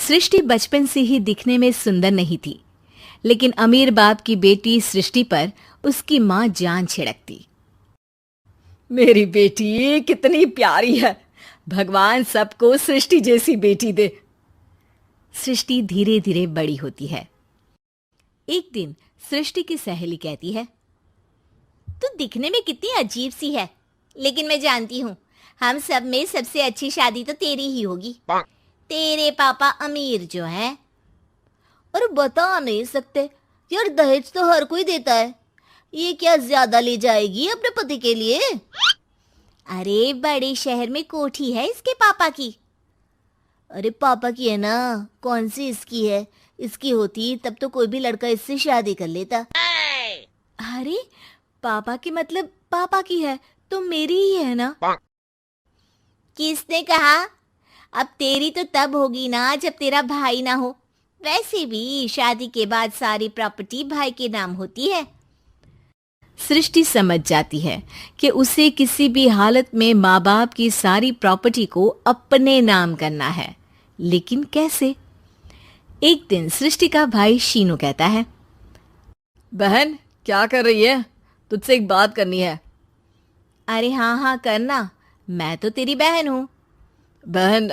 सृष्टि बचपन से ही दिखने में सुंदर नहीं थी, लेकिन अमीर बाप की बेटी सृष्टि पर उसकी माँ जान छिड़कती। मेरी बेटी कितनी प्यारी है, भगवान सबको सृष्टि जैसी बेटी दे। सृष्टि धीरे धीरे बड़ी होती है। एक दिन सृष्टि की सहेली कहती है, तू दिखने में कितनी अजीब सी है, लेकिन मैं जानती हूँ हम सब में सबसे अच्छी शादी तो तेरी ही होगी। तेरे पापा अमीर जो हैं। और बता नहीं सकते यार, दहेज तो हर कोई देता है, ये क्या ज्यादा ले जाएगी अपने पति के लिए? अरे बड़े शहर में कोठी है इसके पापा की। अरे पापा की है ना, कौन सी इसकी है? इसकी होती तब तो कोई भी लड़का इससे शादी कर लेता। अरे पापा की मतलब पापा की है तो मेरी ही है ना? किसने कहा? अब तेरी तो तब होगी ना जब तेरा भाई ना हो। वैसे भी शादी के बाद सारी प्रॉपर्टी भाई के नाम होती है। सृष्टि समझ जाती है कि उसे किसी भी हालत में माँ बाप की सारी प्रॉपर्टी को अपने नाम करना है, लेकिन कैसे? एक दिन सृष्टि का भाई शीनू कहता है, बहन क्या कर रही है? तुझसे एक बात करनी है। अरे हाँ हाँ करना, मैं तो तेरी बहन हूँ। बहन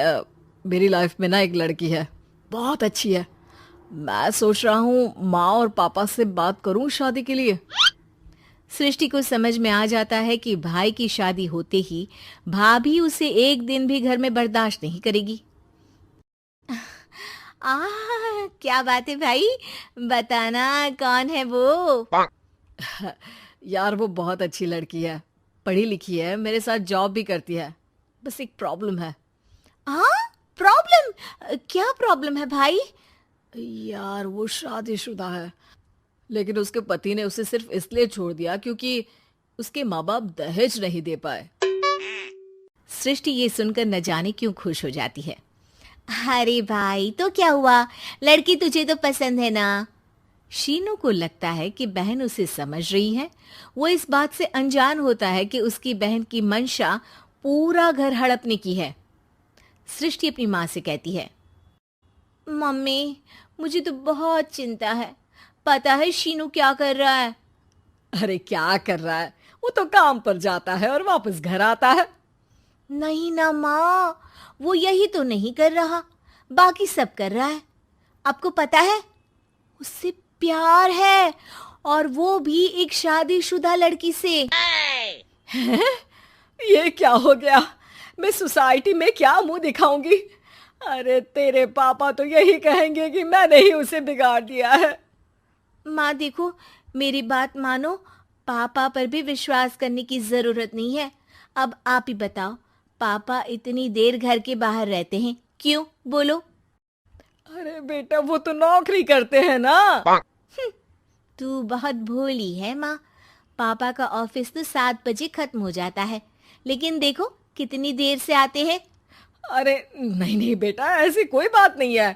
मेरी लाइफ में ना एक लड़की है, बहुत अच्छी है। मैं सोच रहा हूँ माँ और पापा से बात करूँ शादी के लिए। सृष्टि को समझ में आ जाता है कि भाई की शादी होते ही भाभी उसे एक दिन भी घर में बर्दाश्त नहीं करेगी। क्या बात है भाई, बताना कौन है वो? यार वो बहुत अच्छी लड़की है, पढ़ी लिखी है, मेरे साथ जॉब भी करती है। बस एक प्रॉब्लम है। प्रॉब्लम? क्या प्रॉब्लम है भाई? यार वो शादीशुदा है, लेकिन उसके पति ने उसे सिर्फ इसलिए छोड़ दिया क्योंकि उसके माँ बाप दहेज नहीं दे पाए। सृष्टि ये सुनकर न जाने क्यों खुश हो जाती है। अरे भाई तो क्या हुआ, लड़की तुझे तो पसंद है ना? शीनू को लगता है कि बहन उसे समझ रही है। वो इस बात से अनजान होता है कि उसकी बहन की मंशा पूरा घर हड़पने की है। सृष्टि अपनी माँ से कहती है, मम्मी मुझे तो बहुत चिंता है, पता है शीनू क्या कर रहा है? अरे क्या कर रहा है, वो तो काम पर जाता है और वापस घर आता है। नहीं ना माँ, वो यही तो नहीं कर रहा, बाकी सब कर रहा है। आपको पता है उससे प्यार है, और वो भी एक शादीशुदा लड़की से। हैं? ये क्या हो गया? मैं सोसाइटी में क्या मुंह दिखाऊंगी? अरे तेरे पापा तो यही कहेंगे कि मैंने ही उसे बिगाड़ दिया है। माँ देखो, मेरी बात मानो, पापा पर भी विश्वास करने की जरूरत नहीं है। अब आप ही बताओ, पापा इतनी देर घर के बाहर रहते हैं क्यों? बोलो। अरे बेटा वो तो नौकरी करते हैं ना। तू बहुत भोली है माँ, पापा का ऑफिस तो 7 बजे खत्म हो जाता है, लेकिन देखो कितनी देर से आते हैं। अरे नहीं नहीं बेटा, ऐसी कोई बात नहीं है।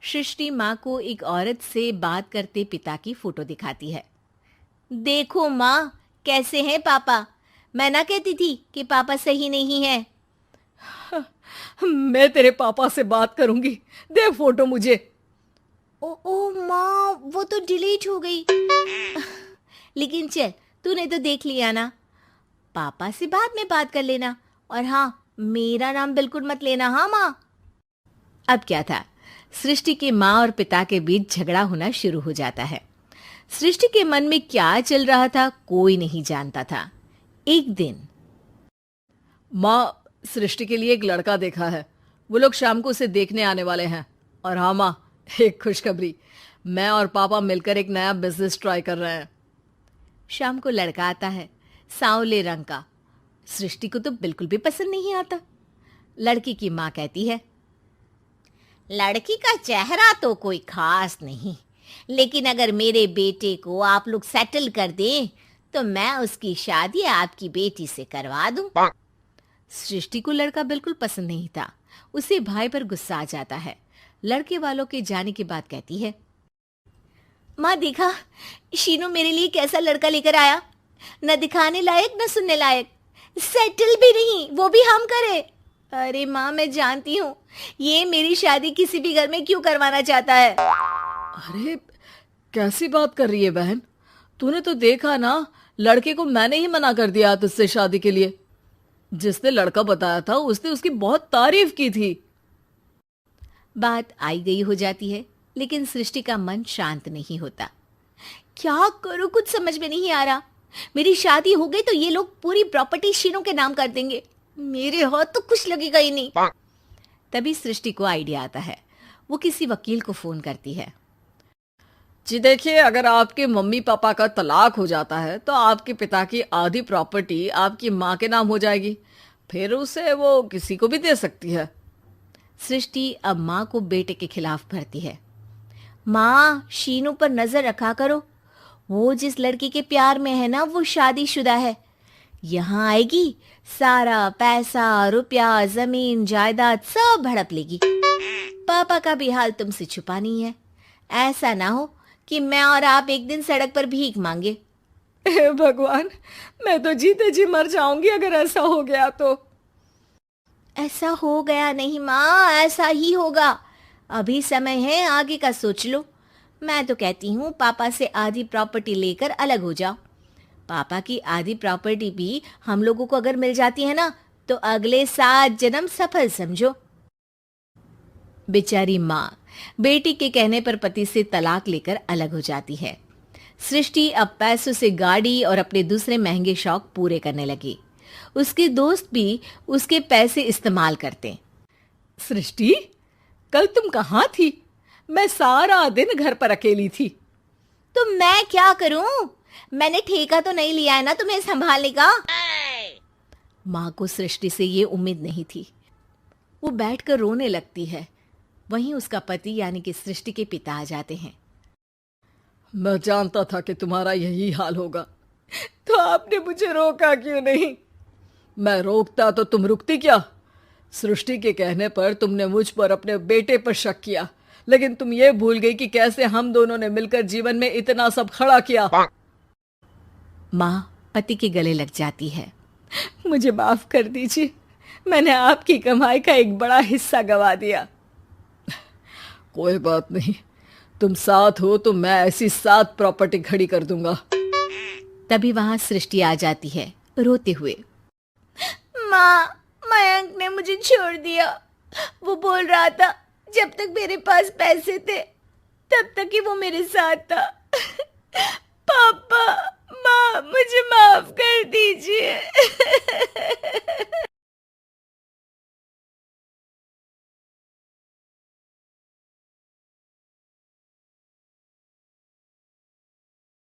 सृष्टि माँ को एक औरत से बात करते पिता की फोटो दिखाती है। देखो माँ, कैसे हैं पापा? मैं ना कहती थी कि पापा सही नहीं है। मैं तेरे पापा से बात करूंगी, दे फोटो मुझे। ओ माँ, वो तो डिलीट हो गई। लेकिन चल, तूने तो देख लिया ना, पापा से बाद में बात कर लेना। और हाँ, मेरा नाम बिल्कुल मत लेना। हाँ माँ। अब क्या था, सृष्टि के माँ और पिता के बीच झगड़ा होना शुरू हो जाता है। सृष्टि के मन में क्या चल रहा था कोई नहीं जानता था। एक दिन, माँ सृष्टि के लिए एक लड़का देखा है, वो लोग शाम को उसे देखने आने वाले हैं। और हाँ माँ, एक खुशखबरी, मैं और पापा मिलकर एक नया बिजनेस ट्राई कर रहे हैं। शाम को लड़का आता है, सांवले रंग का। सृष्टि को तो बिल्कुल भी पसंद नहीं आता। लड़की की माँ कहती है, लड़की का चेहरा तो कोई खास नहीं, लेकिन अगर मेरे बेटे को आप लोग सेटल कर दें तो मैं उसकी शादी आपकी बेटी से करवा दूं। सृष्टि को लड़का बिल्कुल पसंद नहीं था। उसे भाई पर गुस्सा आ जाता है। लड़के वालों के जाने के बाद कहती है, माँ देखा, शीनू मेरे लिए कैसा लड़का लेकर आया, न दिखाने लायक न सुनने लायक, सेटल भी नहीं, वो भी हम करे। अरे माँ, मैं जानती हूँ ये मेरी शादी किसी भी घर में क्यों करवाना चाहता है। अरे कैसी बात कर रही है बहन? तूने तो देखा ना, लड़के को मैंने ही मना कर दिया तुझसे शादी के लिए। जिसने लड़का बताया था उसने उसकी बहुत तारीफ की थी। बात आई गई हो जाती है, लेकिन सृष्टि का मन शांत नहीं होता। क्या करूं, कुछ समझ में नहीं आ रहा। मेरी शादी हो गई तो ये लोग पूरी प्रॉपर्टी शीनू के नाम कर देंगे, मेरे हाथ तो कुछ लगेगा ही नहीं। तभी सृष्टि को आइडिया आता है। वो किसी वकील को फोन करती है। जी देखिए, अगर आपके मम्मी पापा का तलाक हो जाता है तो आपके पिता की आधी प्रॉपर्टी आपकी माँ के नाम हो जाएगी, फिर उसे वो किसी को भी दे सकती है। सृष्टि अब माँ को बेटे के खिलाफ भरती है। माँ, शीनू पर नजर रखा करो, वो जिस लड़की के प्यार में है ना वो शादीशुदा है। यहाँ आएगी, सारा पैसा रुपया जमीन जायदाद सब हड़प लेगी। पापा का भी हाल तुमसे छुपा नहीं है। ऐसा ना हो कि मैं और आप एक दिन सड़क पर भीख मांगे। हे भगवान, मैं तो जीते जी मर जाऊंगी अगर ऐसा हो गया तो। ऐसा हो गया नहीं माँ, ऐसा ही होगा। अभी समय है, आगे का सोच लो। मैं तो कहती हूँ पापा से आधी प्रॉपर्टी लेकर अलग हो जाओ। पापा की आधी प्रॉपर्टी भी हम लोगों को अगर मिल जाती है ना तो अगले 7 जन्म सफल समझो। बेचारी माँ बेटी के कहने पर पति से तलाक लेकर अलग हो जाती है। सृष्टि अब पैसों से गाड़ी और अपने दूसरे महंगे शौक पूरे करने लगी। उसके दोस्त भी उसके पैसे इस्तेमाल करते। सृष्टि, कल तुम कहाँ थी? मैं सारा दिन घर पर अकेली थी। तो मैं क्या करूं? मैंने ठेका तो नहीं लिया है ना तुम्हें संभालने का। माँ को सृष्टि से ये उम्मीद नहीं थी। वो बैठकर रोने लगती है। वहीं उसका पति यानी कि सृष्टि के पिता आ जाते हैं। मैं जानता था कि तुम्हारा यही हाल होगा, तो आपने मुझे रोका क्यों नहीं? मैं रोकता तो तुम रुकती क्या? सृष्टि के कहने पर तुमने मुझ पर अपने बेटे पर शक किया, लेकिन तुम ये भूल गई कि कैसे हम दोनों ने मिलकर जीवन में इतना सब खड़ा किया। माँ पति के गले लग जाती है। मुझे माफ कर दीजिए, मैंने आपकी कमाई का एक बड़ा हिस्सा गवा दिया। कोई बात नहीं, तुम साथ हो तो मैं ऐसी 7 प्रॉपर्टी खड़ी कर दूंगा। तभी वहां सृष्टि आ जाती है रोते हुए। माँ, मयंक ने मुझे छोड़ दिया। वो बोल रहा था जब तक मेरे पास पैसे थे तब तक ही वो मेरे साथ था। पापा, माँ, मुझे माफ कर दीजिए।